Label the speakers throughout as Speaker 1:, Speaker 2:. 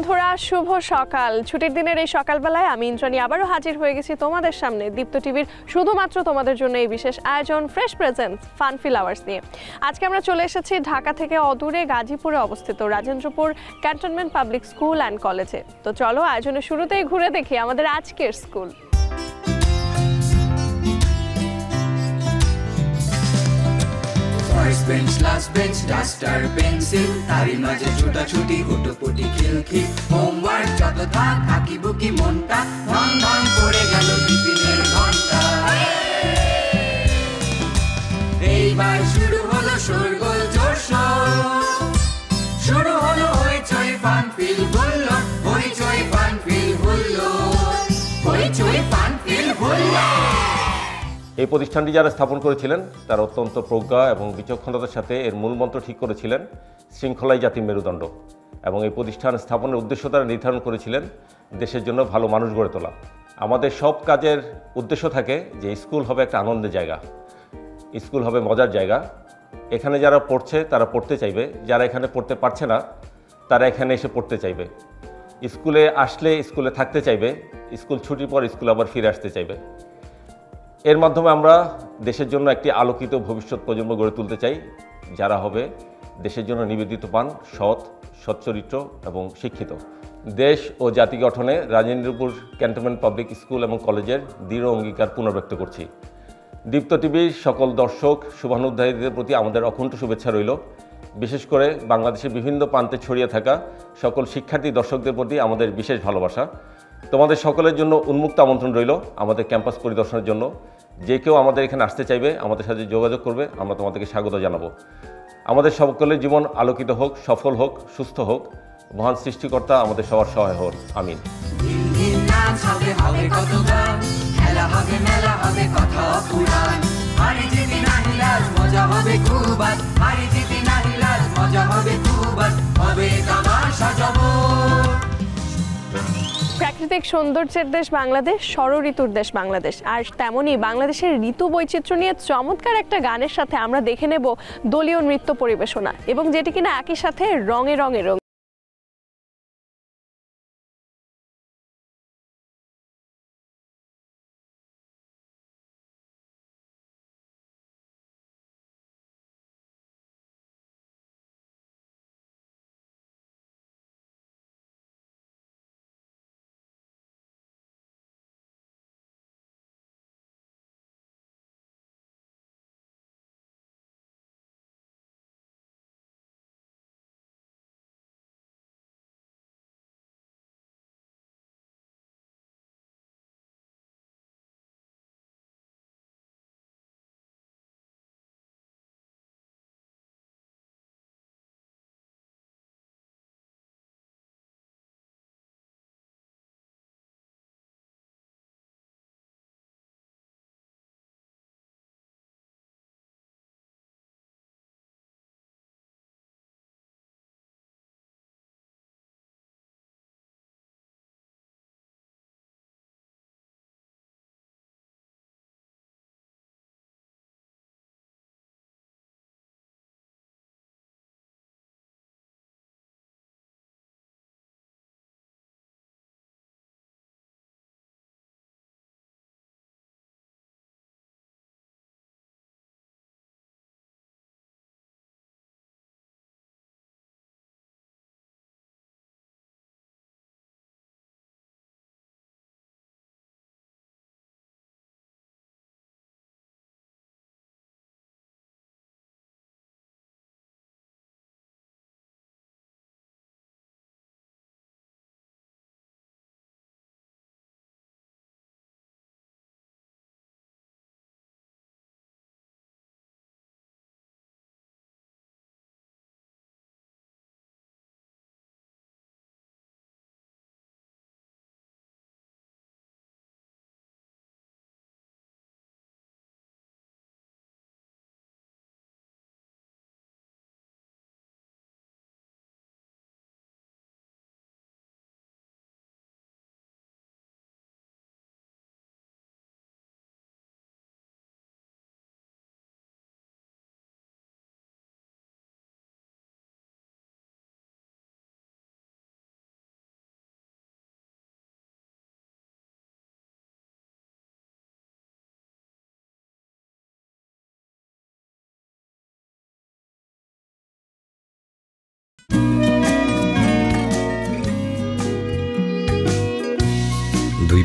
Speaker 1: বন্ধুরা, শুভ সকাল। ছুটির দিনের এই সকালবেলায় আমি ইন্দ্রাণী আবারও হাজির হয়ে গেছি তোমাদের সামনে দীপ্ত টিভির শুধুমাত্র তোমাদের জন্য এই বিশেষ আয়োজন ফ্রেশ প্রেজেন্স ফানফিল আওয়ার্স নিয়ে। আজকে আমরা চলে এসেছি ঢাকা থেকে অদূরে গাজীপুরে অবস্থিত Rajendrapur cantonment public school and কলেজে। তো চলো আয়োজনের শুরুতেই ঘুরে দেখি আমাদের আজকের school.
Speaker 2: First bench, last bench, duster, pencil, তারি মাঝে ছোটাছুটি হুটোপুটি খিলখিল, হোমওয়ার্ক যত থাক আঁকি বুকি মনটা ধন ধন পড়ে গেল টিফিনের ঘন্টা। এইবার শুরু হলো শোরগোল জোরশোর, শুরু হলো হইচই ফানফিল হুল্লো, হইচই ফানফিল হুল্লো, হইচই ফানফিল হুল্লো।
Speaker 3: এই প্রতিষ্ঠানটি যারা স্থাপন করেছিলেন তারা অত্যন্ত প্রজ্ঞা এবং বিচক্ষণতার সাথে এর মূলমন্ত্র ঠিক করেছিলেন শৃঙ্খলাই জাতির মেরুদণ্ড, এবং এই প্রতিষ্ঠান স্থাপনের উদ্দেশ্য তারা নির্ধারণ করেছিলেন দেশের জন্য ভালো মানুষ গড়ে তোলা। আমাদের সব কাজের উদ্দেশ্য থাকে যে স্কুল হবে একটা আনন্দের জায়গা, স্কুল হবে মজার জায়গা। এখানে যারা পড়ছে তারা পড়তে চাইবে, যারা এখানে পড়তে পারছে না তারা এখানে এসে পড়তে চাইবে, স্কুলে আসলে স্কুলে থাকতে চাইবে, স্কুল ছুটির পর স্কুলে আবার ফিরে আসতে চাইবে। এর মাধ্যমে আমরা দেশের জন্য একটি আলোকিত ভবিষ্যৎ প্রজন্ম গড়ে তুলতে চাই, যারা হবে দেশের জন্য নিবেদিত প্রাণ, সৎ, সচ্চরিত্র এবং শিক্ষিত। দেশ ও জাতি গঠনে রাজেন্দ্রপুর ক্যান্টনমেন্ট পাবলিক স্কুল এবং কলেজের দৃঢ় অঙ্গীকার পুনর্ব্যক্ত করছি। দীপ্ত টিভির সকল দর্শক শুভানুধ্যায়ীদের প্রতি আমাদের অকুণ্ঠ শুভেচ্ছা রইল। বিশেষ করে বাংলাদেশের বিভিন্ন প্রান্তে ছড়িয়ে থাকা সকল শিক্ষার্থী দর্শকদের প্রতি আমাদের বিশেষ ভালোবাসা। তোমাদের সকলের জন্য উন্মুক্ত আমন্ত্রণ রইল আমাদের ক্যাম্পাস পরিদর্শনের জন্য। যে কেউ আমাদের এখানে আসতে চাইবে আমাদের সাথে যোগাযোগ করবে, আমরা তোমাদেরকে স্বাগত জানাবো। আমাদের সকলের জীবন আলোকিত হোক, সফল হোক, সুস্থ হোক। মহান সৃষ্টিকর্তা আমাদের সবার সহায় হোক, আমিন।
Speaker 1: প্রাকৃতিক সৌন্দর্যের দেশ বাংলাদেশ, ষড়ঋতুর দেশ বাংলাদেশ, আর তেমনই বাংলাদেশের ঋতু বৈচিত্র্য নিয়ে চমৎকার একটা গানের সাথে আমরা দেখে নেব দলীয় নৃত্য পরিবেশনা, এবং যেটি কিনা একই সাথে রঙে রঙে রঙ।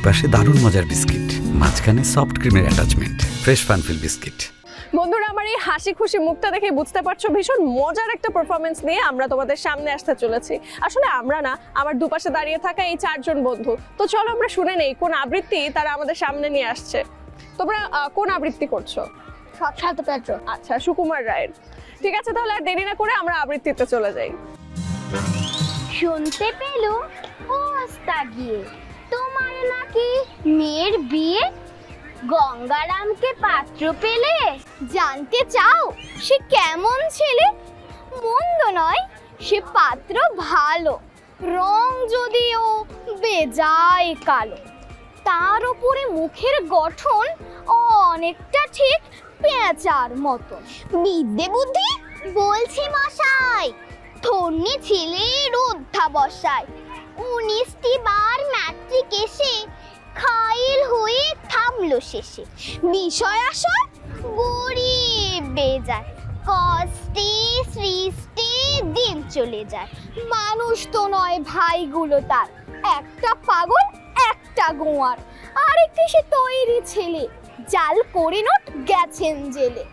Speaker 4: পাশে দারুণ মজার বিস্কিট, মাঝখানে সফট ক্রিমের অ্যাটাচমেন্ট। Fresh ফানফিল biscuit.
Speaker 1: বন্ধুরা, আমার এই হাসি খুশি মুখটা দেখে বুঝতে পারছো ভীষণ মজার একটা পারফরমেন্স নিয়ে আমরা তোমাদের সামনে আসতে চলেছি। আসলে আমরা না, আমার দুপাশে দাঁড়িয়ে থাকা এই 4 জন বন্ধু। তো চলো আমরা শুনে নেই কোন আবৃত্তি তারা আমাদের সামনে নিয়ে আসছে। তোমরা কোন আবৃত্তি করছো?
Speaker 5: শতপাত্র।
Speaker 1: আচ্ছা, সুকুমার রায়ের। ঠিক আছে, তাহলে আর দেরি না করে আমরা আবৃত্তিতে চলে যাই।
Speaker 5: শুনতে পেলো ওস্তা গিয়ে তোমার নাকি মেয়ের বিয়ে, গঙ্গারামকে পাত্র পেলে, জানতে চাও সে কেমন ছেলে? মন্দ নয় সে পাত্র ভালো, রং যদিও বেজায় কালো, তার উপরে মুখের গঠন অনেকটা ঠিক পেঁচার মতন। বিদ্যে বুদ্ধি বলছি মশাই, ধন্যী ছেলের অধ্যাবসায়, 19টি বার ম্যাট্রিক এসে খাইল হয়ে থামলো শেষে। বিষয় আসর গরিব বেজায়, কষ্টে সৃষ্টে দিন চলে যায়। মানুষ তো নয় ভাইগুলো তার, একটা পাগল একটা গোয়ার, আরেকটি সে তৈরি ছেলে, জাল করে নোট গেছেন জেলে।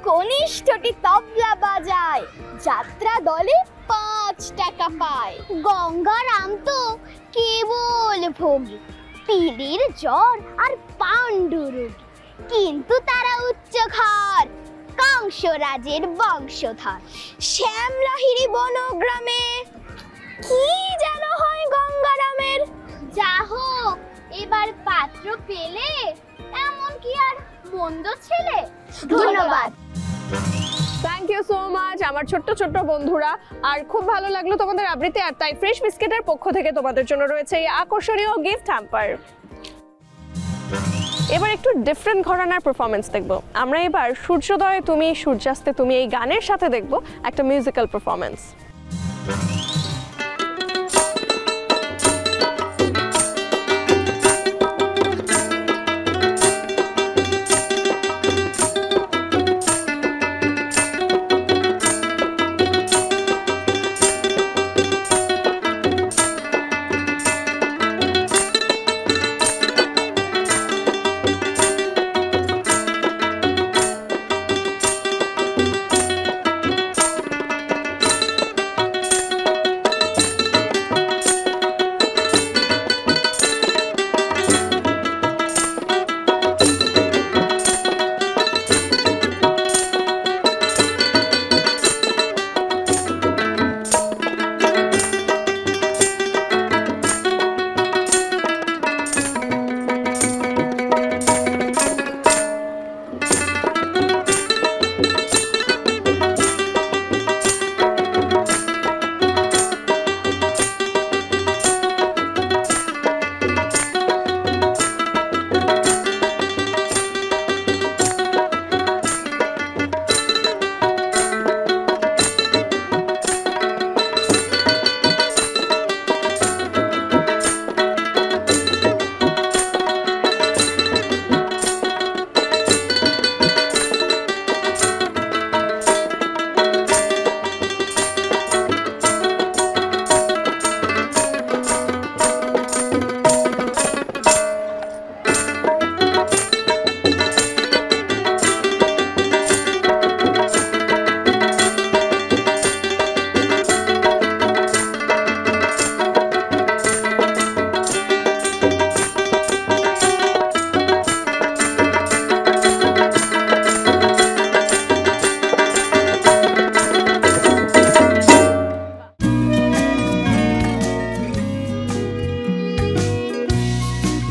Speaker 5: কনিষ্ঠটি তবলা বাজায়, যাত্রা দলে 5 টাকা পায়। গঙ্গারাম তো কেবল ভোগী, পিলির জ্বর আর পাণ্ডুরোগী, কিন্তু তারা উচ্চ ঘর, কংসরাজের বংশধর। শ্যামলাহিরি বনগ্রামে কি যেন হয় গঙ্গারামের। যা হোক এবার পাত্র পেলে, এমন কি আর মন্দ ছেলে। ধন্যবাদ।
Speaker 1: থ্যাংক ইউ সো মাচ আমার ছোট্ট ছোট্ট বন্ধুরা। আর খুব ভালো লাগলো তোমাদের আবৃত্তি। আর তাই ফ্রেশ বিস্কিটের পক্ষ থেকে তোমাদের জন্য রয়েছে এই আকর্ষণীয় গিফট হ্যাম্পার। এবার একটু ডিফারেন্ট ঘরানার পারফরমেন্স দেখব আমরা। এবার সূর্যোদয় তুমি সূর্যাস্তে তুমি এই গানের সাথে দেখব একটা মিউজিক্যাল পারফরমেন্স।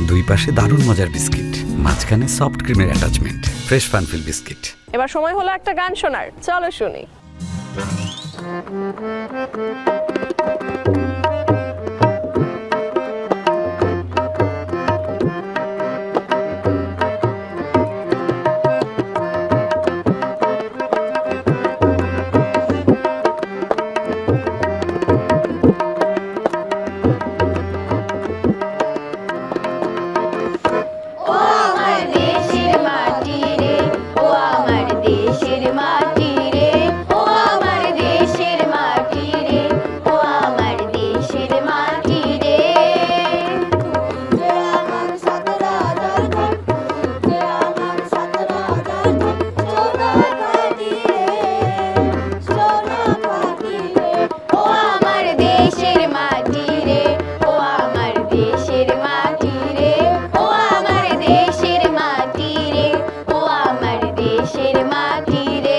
Speaker 4: দুই পাশে দারুণ মজার বিস্কিট, মাঝখানে সফট ক্রিমের অ্যাটাচমেন্ট। Fresh ফানফিল biscuit.
Speaker 1: এবার সময় হলো একটা গান শোনার, চলো শুনি।
Speaker 5: মাটি রে, ও আমার দেশের মাটি রে, ও আমার দেশ। দেশের মাটি রে।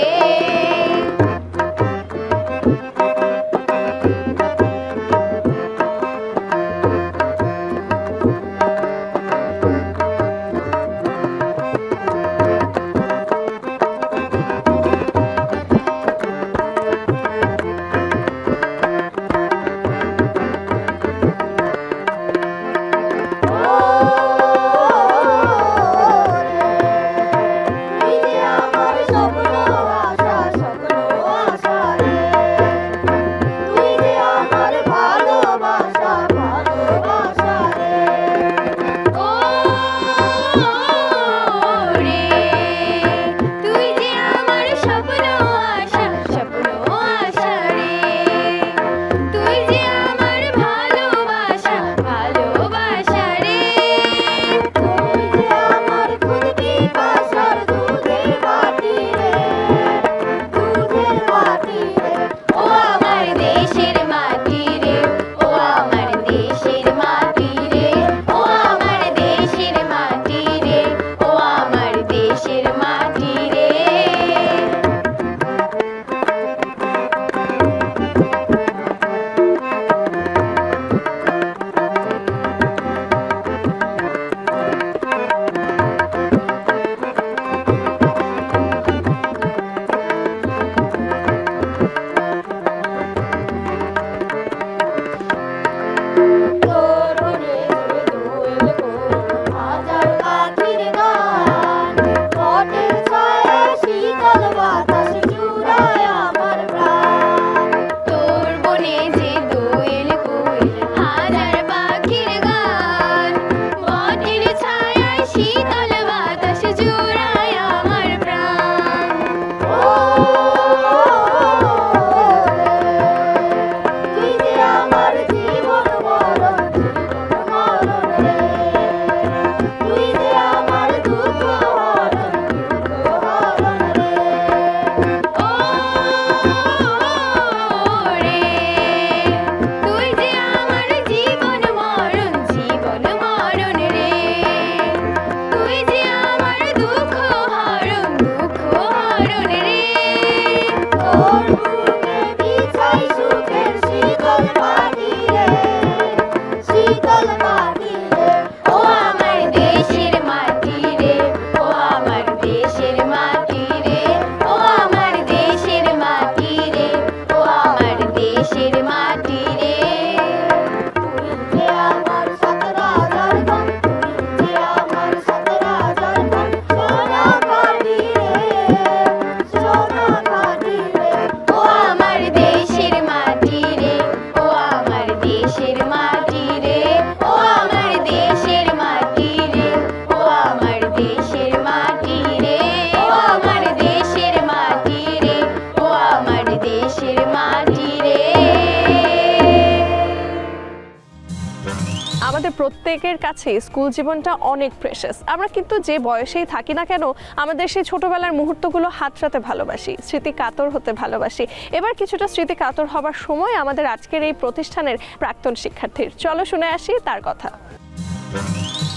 Speaker 1: আমাদের প্রত্যেকের কাছে স্কুল জীবনটা অনেক প্রেশাস। আমরা কিন্তু যে বয়সেই থাকি না কেন আমাদের সেই ছোটবেলার মুহূর্তগুলো হাতড়াতে ভালোবাসি, স্মৃতি কাতর হতে ভালোবাসি। এবার কিছুটা স্মৃতি কাতর হবার সময় আমাদের আজকের এই প্রতিষ্ঠানের প্রাক্তন শিক্ষার্থীর। চলো শুনে আসি তার কথা।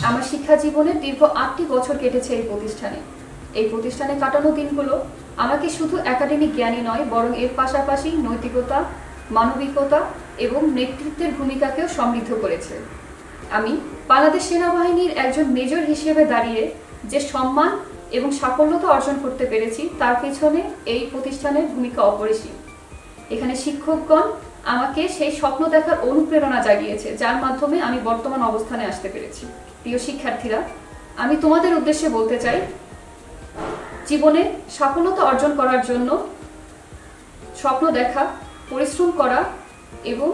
Speaker 6: আমার শিক্ষা জীবনের দীর্ঘ 8টি বছর কেটেছে এই প্রতিষ্ঠানে। এই প্রতিষ্ঠানে কাটানো দিনগুলো আমাকে শুধু একাডেমিক জ্ঞানই নয়, বরং এর পাশাপাশি নৈতিকতা, মানবিকতা এবং নেতৃত্বের ভূমিকাকেও সমৃদ্ধ করেছে। আমি বাংলাদেশ সেনাবাহিনীর একজন মেজর হিসেবে দাঁড়িয়ে যে সম্মান এবং সাফল্যতা অর্জন করতে পেরেছি তার পেছনে এই প্রতিষ্ঠানের ভূমিকা অপরিসীম। এখানে শিক্ষকগণ আমাকে সেই স্বপ্ন দেখার অনুপ্রেরণা জাগিয়েছে, যার মাধ্যমে আমি বর্তমান অবস্থানে আসতে পেরেছি। প্রিয় শিক্ষার্থীরা, আমি তোমাদের উদ্দেশ্যে বলতে চাই, জীবনে সাফল্যতা অর্জন করার জন্য স্বপ্ন দেখা, পরিশ্রম করা এবং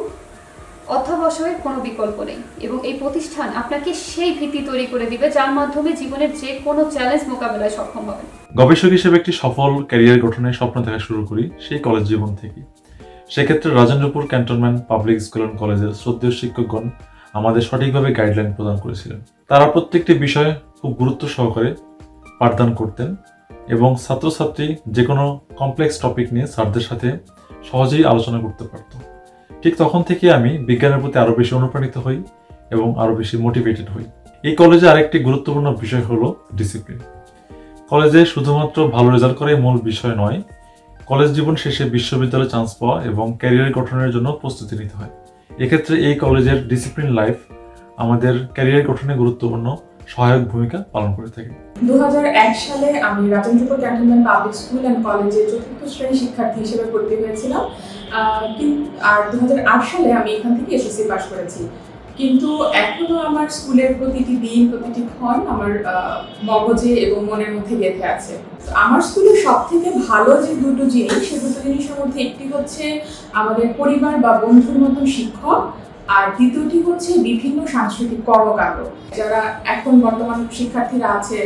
Speaker 6: অধ্যবসায়ের কোনো বিকল্প নেই। এবং এই প্রতিষ্ঠান আপনাকে সেই ভিত্তি তৈরি করে দিবে যার মাধ্যমে জীবনের যে কোনো চ্যালেঞ্জ মোকাবেলায় সক্ষম হবেন।
Speaker 7: গবেষক হিসেবে একটি সফল ক্যারিয়ার গঠনের স্বপ্ন দেখা শুরু করি সেই কলেজ জীবন থেকে। সেক্ষেত্রে Rajendrapur cantonment public school and কলেজের শ্রদ্ধেয় শিক্ষকগণ আমাদের সঠিকভাবে গাইডলাইন প্রদান করেছিলেন। তারা প্রত্যেকটি বিষয়ে খুব গুরুত্ব সহকারে পাঠদান করতেন এবং ছাত্রছাত্রী যে কোনো কমপ্লেক্স টপিক নিয়ে স্যারদের সাথে সহজেই আলোচনা করতে পারত। ঠিক তখন থেকে আমি বিজ্ঞানের প্রতি আরও বেশি অনুপ্রাণিত হই এবং আরও বেশি মোটিভেটেড হই। এই কলেজে আরেকটি গুরুত্বপূর্ণ বিষয় হলো ডিসিপ্লিন। কলেজে শুধুমাত্র ভালো রেজাল্ট করাই মূল বিষয় নয়, কলেজ জীবন শেষে বিশ্ববিদ্যালয়ে চান্স পাওয়া এবং ক্যারিয়ার গঠনের জন্য প্রস্তুতি নিতে হয়। এক্ষেত্রে এই কলেজের ডিসিপ্লিন লাইফ আমাদের ক্যারিয়ার গঠনে গুরুত্বপূর্ণ সহায়ক ভূমিকা পালন করে থাকে।
Speaker 8: 2001 সালে আমি Rajendrapur cantonment public school and কলেজে চতুর্থ শ্রেণীর শিক্ষার্থী হিসেবে ভর্তি হয়েছিলাম। আর 2008 সালে আমি এখান থেকে এসএসসি পাস করেছি। কিন্তু এখনো আমার স্কুলের প্রতিটি দিন, প্রতিটি ক্ষণ আমার মগজে এবং মনের মধ্যে গেঁথে আছে। আমার স্কুলের সব থেকে ভালো যে দুটো জিনিস, সে দুটো জিনিসের মধ্যে একটি হচ্ছে আমাদের পরিবার বা বন্ধুর মতন শিক্ষক, আর দ্বিতীয়টি হচ্ছে বিভিন্ন সাংস্কৃতিক কর্মকাণ্ড। যারা এখন বর্তমান শিক্ষার্থীরা আছে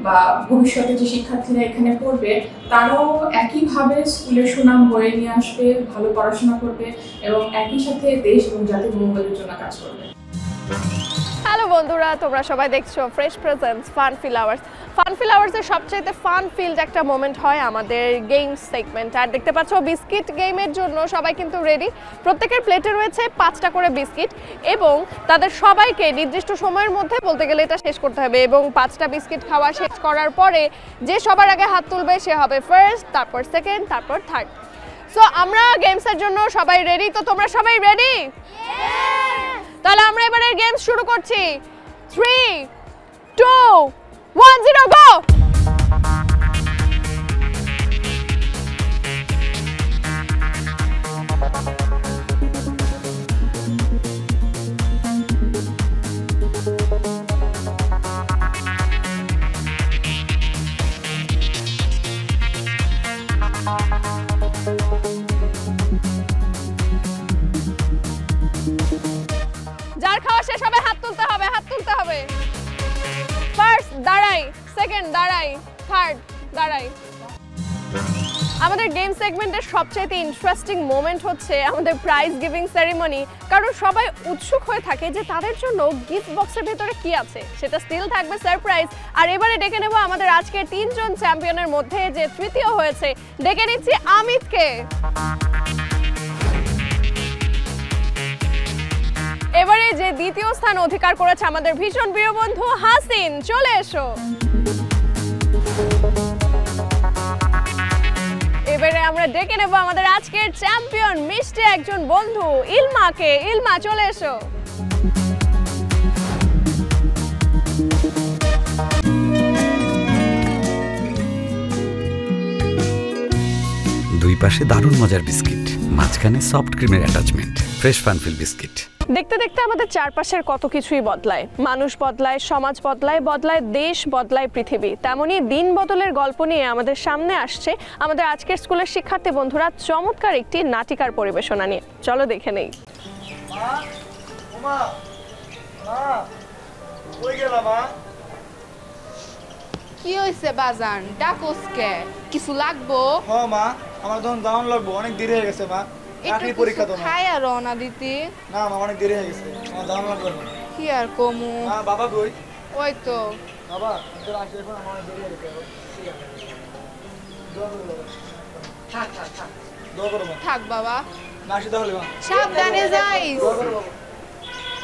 Speaker 8: বা ভবিষ্যতে যে শিক্ষার্থীরা এখানে পড়বে, তারাও একইভাবে স্কুলের সুনাম বয়ে নিয়ে আসবে, ভালো পড়াশোনা করবে এবং একই সাথে দেশ এবং জাতির মঙ্গলের জন্য কাজ করবে।
Speaker 1: হ্যালো বন্ধুরা, তোমরা সবাই দেখছো ফ্রেশ প্রেজেন্স ফানফিল আওয়ার্স। ফানফিল আওয়ার্সের সবচেয়ে ফান ফিল্ড একটা মোমেন্ট হয় আমাদের গেমস সেগমেন্ট। আর দেখতে পাচ্ছ বিস্কিট গেমের জন্য সবাই কিন্তু রেডি। প্রত্যেকের প্লেটে রয়েছে 5টা করে বিস্কিট এবং তাদের সবাইকে নির্দিষ্ট সময়ের মধ্যে বলতে গেলে এটা শেষ করতে হবে। এবং 5টা বিস্কিট খাওয়া শেষ করার পরে যে সবার আগে হাত তুলবে সে হবে ফার্স্ট, তারপর সেকেন্ড, তারপর থার্ড। সো আমরা গেমসের জন্য সবাই রেডি, তো তোমরা সবাই রেডি? তাহলে আমরা এবারে গেমস শুরু করছি। 3, 2, 1, 0, গো! যার খাওয়া শেষ হবে হাত তুলতে হবে, হাত তুলতে হবে। ফার্স্ট দাঁড়াই, সেকেন্ড দাঁড়াই, থার্ড দাঁড়াই। আমাদের গেম সেগমেন্টের সবচেয়ে ইন্টারেস্টিং মোমেন্ট হচ্ছে আমাদের প্রাইজ গিভিং সেরিমনি। কারণ সবাই উৎসুক হয়ে থাকে যে তাদের জন্য গিফট বক্সের ভেতরে কি আছে, সেটা স্টিল থাকবে সারপ্রাইজ। আর এবারে ডেকে নেব আমাদের আজকের 3 জন চ্যাম্পিয়নের মধ্যে যে তৃতীয় হয়েছে, ডেকে নিচ্ছি আমিতকে। এবারে যে দ্বিতীয় স্থান অধিকার করেছে আমাদের ভীষণ প্রিয় বন্ধু হাসিন, চলে এসো। এবারে আমরা ডেকে নেব আমাদের আজকের চ্যাম্পিয়ন মিষ্টি একজন বন্ধু ইলমাকে। ইলমা, চলে এসো।
Speaker 4: দুই পাশে দারুণ মজার বিস্কিট, মাঝখানে সফট ক্রিমের অ্যাটাচমেন্ট, ফ্রেশ ফানফিল বিস্কিট।
Speaker 1: দেখতে দেখতে আমাদের চারপাশের কত কিছুই বদলায়। মানুষ বদলায়, সমাজ বদলায়, বদলায় দেশ, বদলায় পৃথিবী। তেমনই দিন বদলের গল্প নিয়ে আমাদের সামনে আসছে আমাদের আজকের স্কুলের শিক্ষার্থী বন্ধুরা চমৎকার একটি নাটিকার পরিবেশনা নিয়ে। চলো দেখে নেই।
Speaker 5: কি হইছে বাজান? ডাকোস কে? কিছু লাগবো?
Speaker 9: হ্যাঁ মা, আমার তখন যাওয়ান লাগবো, অনেক দেরি হয়ে গেছে মা। চাকরি পরীক্ষা তো
Speaker 5: খাই আর রওনা দিতে।
Speaker 9: না মা, অনেক দেরি হয়ে গেছে, আমার যাওয়ান লাগবে।
Speaker 5: কি আর কমু?
Speaker 9: মা বাবা কই?
Speaker 5: ওই তো
Speaker 9: বাবা তোর আসলে এখন আমার অনেক দেরি হয়ে গেছে। থাক থাক থাক, দোয়া করো মা।
Speaker 5: থাক বাবা,
Speaker 9: না আসি তাহলে মা।
Speaker 5: সাবধানে যাইস।
Speaker 9: দোয়া করো বাবা।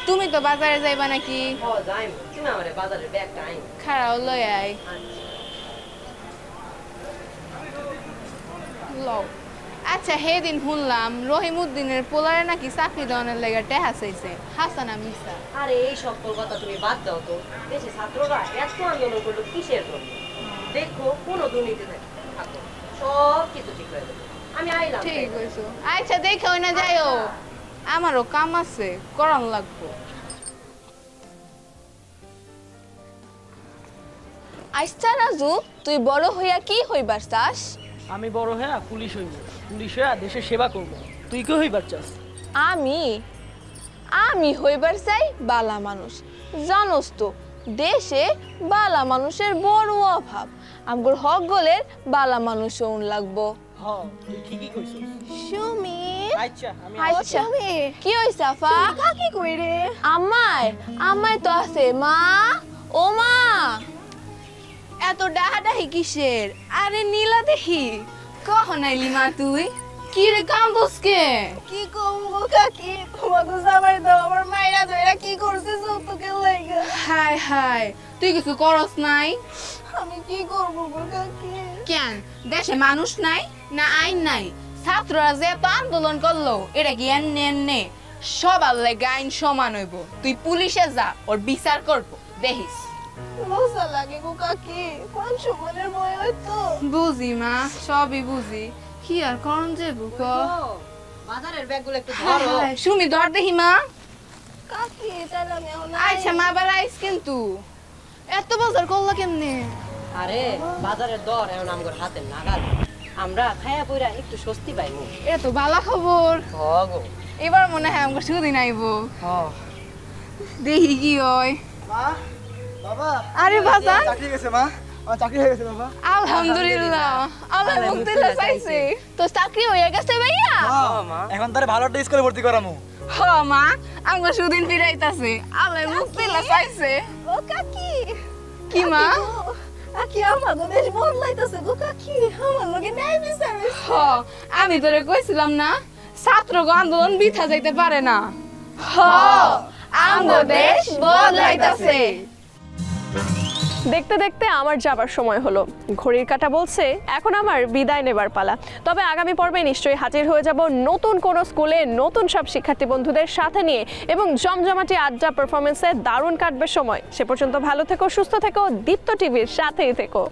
Speaker 5: তুমি তো বাজারে যাইবা নাকি?
Speaker 10: হ্যাঁ যাই, তুমি আমারে বাজারের ব্যাগটা আইন।
Speaker 5: খারাও লই আই। লও। আচ্ছা, সেদিন শুনলাম রহিমউদ্দিনের পোলারে নাকি চাকরি দেওয়ানোর লেগে টেহা চাইছে, হাসানা মিসা?
Speaker 10: আরে এই সকল কথা তুমি বাদ দাও তো। দেশে ছাত্ররা এত আন্দোলন করলো কিসের জন্য? দেখো কোনো দুর্নীতি থাকো, সব কিছু ঠিক হয়ে যাবে। আমি আইলাম।
Speaker 5: ঠিক কইছো। আচ্ছা দেখে ওই না যাইও, আমারও কাম আছে, করান লাগবো।
Speaker 11: আচ্ছা রাজু, তুই বড় হইয়া কি হইবার চাস?
Speaker 12: আমি বড় হইয়া পুলিশ হইব, পুলিশ হইয়া দেশের সেবা করব। তুই কি হইবার চাস?
Speaker 11: আমি হইবার চাই বালা মানুষ। জানোস তো দেশে বালা মানুষের বড় অভাব। আমগর হক গলের বালা মানুষ উন লাগবো।
Speaker 12: হ্যাঁ তুই ঠিকই কইছিস।
Speaker 11: সুমি,
Speaker 12: আচ্ছা আমি
Speaker 11: আচ্ছা কি হইছে আফা? কি কই রে? আমায় তো আছে মা। ও মা, এত ডাহাডাহি কিসের? আরে নীলা দেখি। কখন আইলি মা তুই? কি রে কান্দোস কে? কি কমবো কাকি, তোমাকে জামাই দাও আমার মাইরা ধইরা কি করছিস তোকে লাগা?
Speaker 5: হায় হায়, তুই কিছু করস নাই?
Speaker 11: আমি কি করব গো কাকি?
Speaker 5: কেন দেশে মানুষ নাই না আইন নাই? ছাত্ররা যে এত আন্দোলন করলো এটা কি এনে সবার লেগে আইন সমান হইব। তুই পুলিশে যা, ওর বিচার করবো, দেখিস।
Speaker 11: লজ্জা লাগে গো কাকি, কোন সময়ের ভয় হয়তো।
Speaker 5: বুঝি মা, সবই বুঝি, কি আর করন যাইব ক?
Speaker 10: বাজারের ব্যাগগুলো একটু ধরো।
Speaker 5: সুমি ধর দেখি মা।
Speaker 11: কাকি তাহলে আমি এখন
Speaker 5: আচ্ছা মা, আবার আইস কিন্তু। এত বাজার করলো কেমনে?
Speaker 10: আরে বাজারের দর এখন আমগর হাতে নাগাল, আমরা খায়া পইরা একটু স্বস্তি পাইমু।
Speaker 5: এ তো ভালো খবর।
Speaker 10: গো
Speaker 5: এবার মনে হয় আমগো সুদিন আইব। দেখি কি হয়।
Speaker 9: মা বাবা,
Speaker 5: আরে বাজান,
Speaker 9: চাকরি গেছে মা, আমার চাকরি হয়ে গেছে বাবা।
Speaker 5: আলহামদুলিল্লাহ, আল্লাহ মুক্তি চাইছে। তো চাকরি হয়ে গেছে ভাইয়া?
Speaker 9: মা এখন তারে ভালো একটা স্কুলে ভর্তি করামু।
Speaker 5: হ মা, আমগো সুদিন ফিরাইতাছে, আল্লাহ মুক্তি চাইছে।
Speaker 11: ও কাকি।
Speaker 5: কি মা?
Speaker 11: কাকি আমার দেশ বদলাইতাছে গো কাকি, আমার লগে ন্যায় বিচার।
Speaker 5: হ, আমি তোরে কইছিলাম না ছাত্রগো আন্দোলন বৃথা যাইতে পারে না। হ, আমগো দেশ বদলাইতাছে।
Speaker 1: দেখতে দেখতে আমার যাবার সময় হলো, ঘড়ির কাঁটা বলছে এখন আমার বিদায় নেবার পালা। তবে আগামী পর্বে নিশ্চয়ই হাজির হয়ে যাব নতুন কোনো স্কুলে নতুন সব শিক্ষার্থী বন্ধুদের সাথে নিয়ে, এবং জমজমাটি আড্ডা পারফরমেন্সে দারুণ কাটবে সময়। সে পর্যন্ত ভালো থেকো, সুস্থ থেকো, দীপ্ত টিভির সাথেই থেকো।